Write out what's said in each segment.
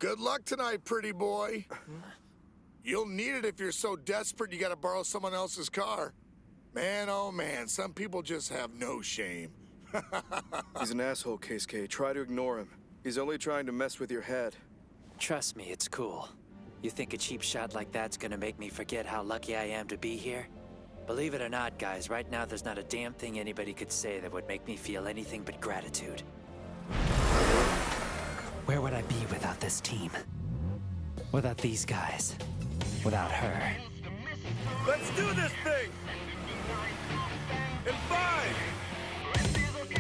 Good luck tonight, pretty boy. You'll need it if you're so desperate you gotta borrow someone else's car. Man, oh man, some people just have no shame. He's an asshole, Keisuke. Try to ignore him. He's only trying to mess with your head. Trust me, it's cool. You think a cheap shot like that's gonna make me forget how lucky I am to be here? Believe it or not, guys, right now there's not a damn thing anybody could say that would make me feel anything but gratitude. Where would I be without this team? Without these guys? Without her? Let's do this thing! In 5,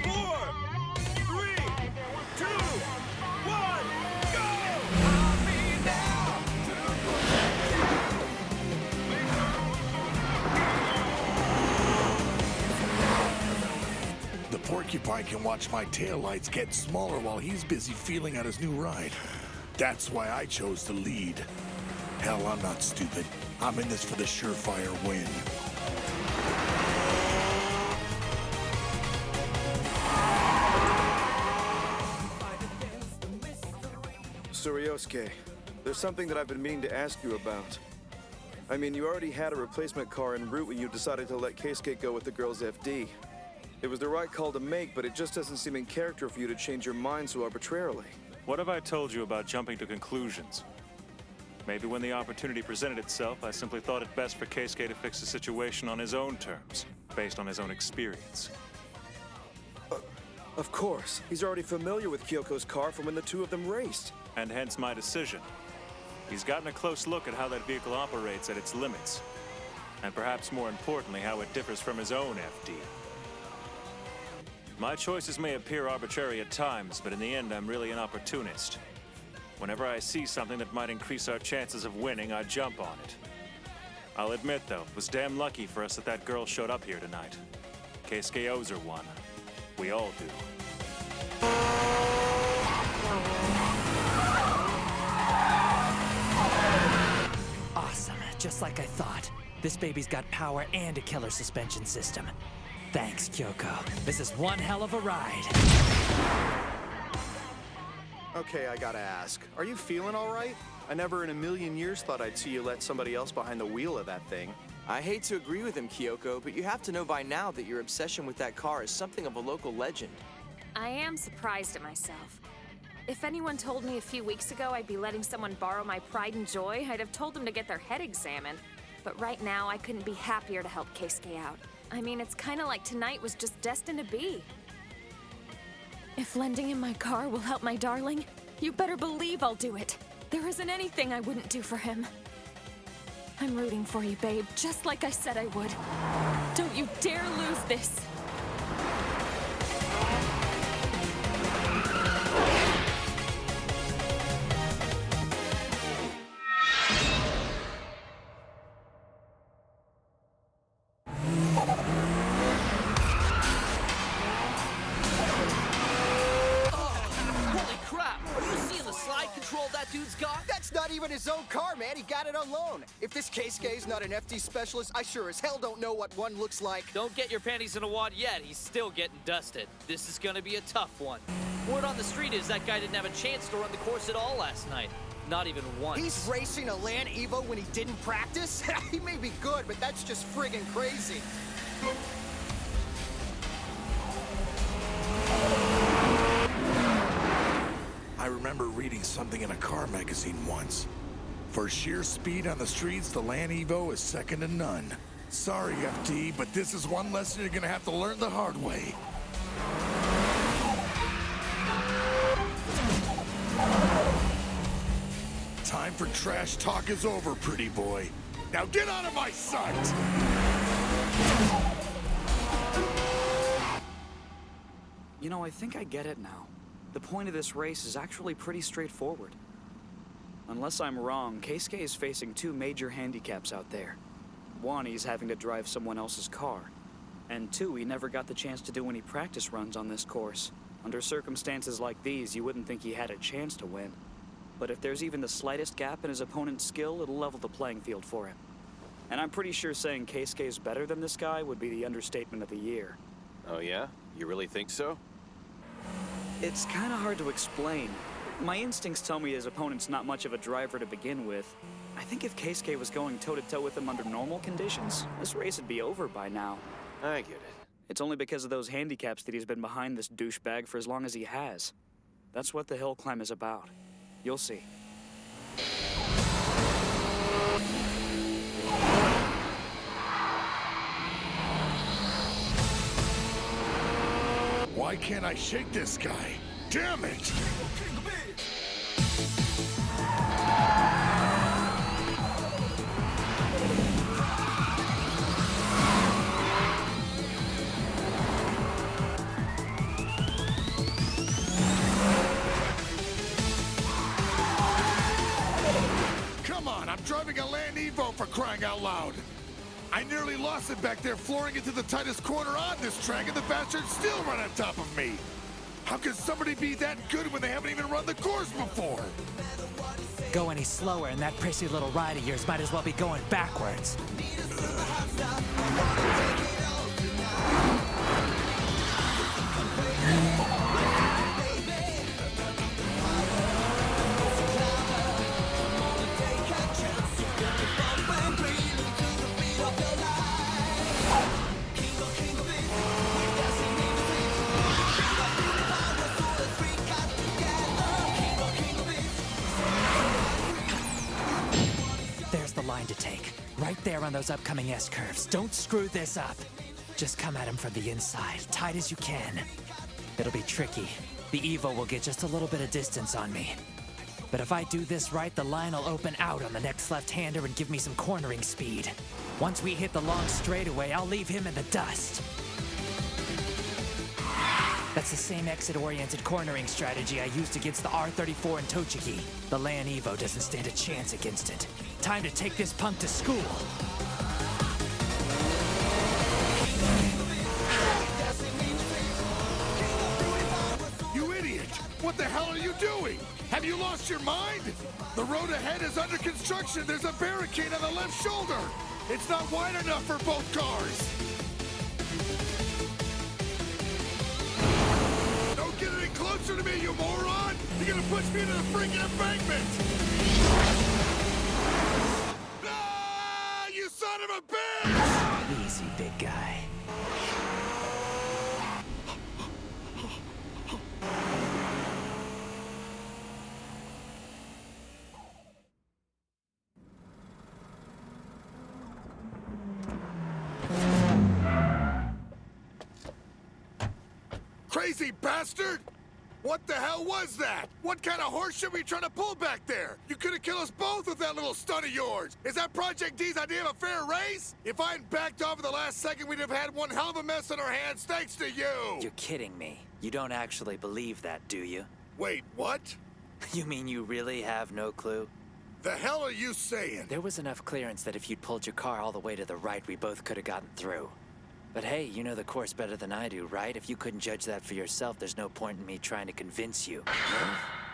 4, 3, 2, 1, go! The porcupine can watch my taillights get smaller while he's busy feeling out his new ride. That's why I chose to lead. Hell, I'm not stupid. I'm in this for the surefire win. Suryosuke, there's something that I've been meaning to ask you about. I mean, you already had a replacement car en route when you decided to let Keisuke go with the girl's FD. It was the right call to make, but it just doesn't seem in character for you to change your mind so arbitrarily. What have I told you about jumping to conclusions? Maybe when the opportunity presented itself, I simply thought it best for Keisuke to fix the situation on his own terms, based on his own experience. Of course. He's already familiar with Kyoko's car from when the two of them raced. And hence my decision. He's gotten a close look at how that vehicle operates at its limits. And perhaps more importantly, how it differs from his own FD. My choices may appear arbitrary at times, but in the end, I'm really an opportunist. Whenever I see something that might increase our chances of winning, I jump on it. I'll admit, though, it was damn lucky for us that girl showed up here tonight. Keisuke owes her one. We all do. Awesome, just like I thought. This baby's got power and a killer suspension system. Thanks, Kyoko. This is one hell of a ride. Okay, I gotta ask. Are you feeling all right? I never in a million years thought I'd see you let somebody else behind the wheel of that thing. I hate to agree with him, Kyoko, but you have to know by now that your obsession with that car is something of a local legend. I am surprised at myself. If anyone told me a few weeks ago I'd be letting someone borrow my pride and joy, I'd have told them to get their head examined. But right now, I couldn't be happier to help Keisuke out. I mean, it's kind of like tonight was just destined to be. If lending him my car will help my darling, you better believe I'll do it. There isn't anything I wouldn't do for him. I'm rooting for you, babe, just like I said I would. Don't you dare lose this. That's not even his own car, man. He got it on loan. If this Keisuke's not an FD specialist, I sure as hell don't know what one looks like. Don't get your panties in a wad yet. He's still getting dusted. This is gonna be a tough one. Word on the street is that guy didn't have a chance to run the course at all last night. Not even once. He's racing a Land Evo when he didn't practice? He may be good, but that's just friggin' crazy. I remember reading something in a car magazine once. For sheer speed on the streets, the Land Evo is second to none. Sorry, FD, but this is one lesson you're gonna have to learn the hard way. Time for trash talk is over, pretty boy. Now get out of my sight! You know, I think I get it now. The point of this race is actually pretty straightforward. Unless I'm wrong, Keisuke is facing two major handicaps out there. One, he's having to drive someone else's car. And two, he never got the chance to do any practice runs on this course. Under circumstances like these, you wouldn't think he had a chance to win. But if there's even the slightest gap in his opponent's skill, it'll level the playing field for him. And I'm pretty sure saying Keisuke is better than this guy would be the understatement of the year. Oh yeah? You really think so? It's kind of hard to explain. My instincts tell me his opponent's not much of a driver to begin with. I think if Keisuke was going toe-to-toe with him under normal conditions, this race would be over by now. I get it. It's only because of those handicaps that he's been behind this douchebag for as long as he has. That's what the Hillclimb is about. You'll see. Why can't I shake this guy? Damn it! Come on, I'm driving a Land Evo for crying out loud. I nearly lost it back there, flooring into the tightest corner on this track, and the bastard's still right on top of me. How can somebody be that good when they haven't even run the course before? Go any slower, and that prissy little ride of yours might as well be going backwards. There's the line to take. Right there on those upcoming S-curves. Don't screw this up. Just come at him from the inside, tight as you can. It'll be tricky. The Evo will get just a little bit of distance on me. But if I do this right, the line will open out on the next left-hander and give me some cornering speed. Once we hit the long straightaway, I'll leave him in the dust. That's the same exit-oriented cornering strategy I used against the R34 in Tochigi. The Land Evo doesn't stand a chance against it. Time to take this punk to school. You idiot! What the hell are you doing? Have you lost your mind? The road ahead is under construction. There's a barricade on the left shoulder. It's not wide enough for both cars. Don't get any closer to me, you moron! You're gonna push me into the freaking embankment! Ah, you son of a bitch! Easy, big guy. Crazy bastard! What the hell was that? What kind of horse shit were you trying to pull back there? You could have killed us both with that little stunt of yours. Is that Project D's idea of a fair race? If I hadn't backed off at the last second, we'd have had one hell of a mess on our hands thanks to you. You're kidding me. You don't actually believe that, do you? Wait, what? You mean you really have no clue? The hell are you saying? There was enough clearance that if you'd pulled your car all the way to the right, we both could have gotten through. But hey, you know the course better than I do, right? If you couldn't judge that for yourself, there's no point in me trying to convince you.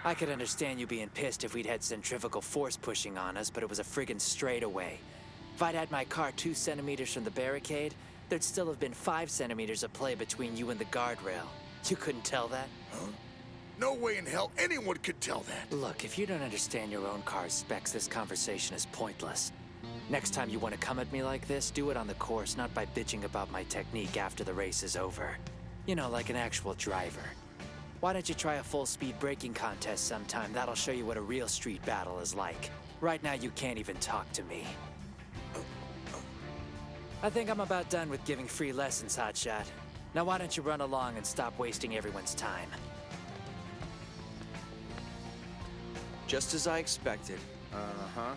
I could understand you being pissed if we'd had centrifugal force pushing on us, but it was a friggin' straightaway. If I'd had my car 2 centimeters from the barricade, there'd still have been 5 centimeters of play between you and the guardrail. You couldn't tell that? Huh? No way in hell anyone could tell that. Look, if you don't understand your own car's specs, this conversation is pointless. Next time you want to come at me like this, do it on the course, not by bitching about my technique after the race is over. You know, like an actual driver. Why don't you try a full-speed braking contest sometime? That'll show you what a real street battle is like. Right now, you can't even talk to me. I think I'm about done with giving free lessons, Hotshot. Now why don't you run along and stop wasting everyone's time? Just as I expected. Uh-huh.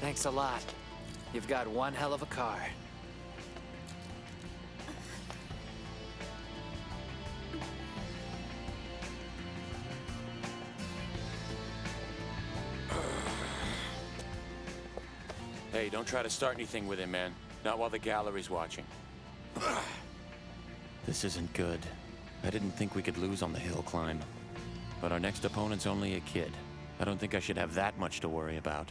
Thanks a lot. You've got one hell of a car. Hey, don't try to start anything with him, man. Not while the gallery's watching. This isn't good. I didn't think we could lose on the Hillclimb. But our next opponent's only a kid. I don't think I should have that much to worry about.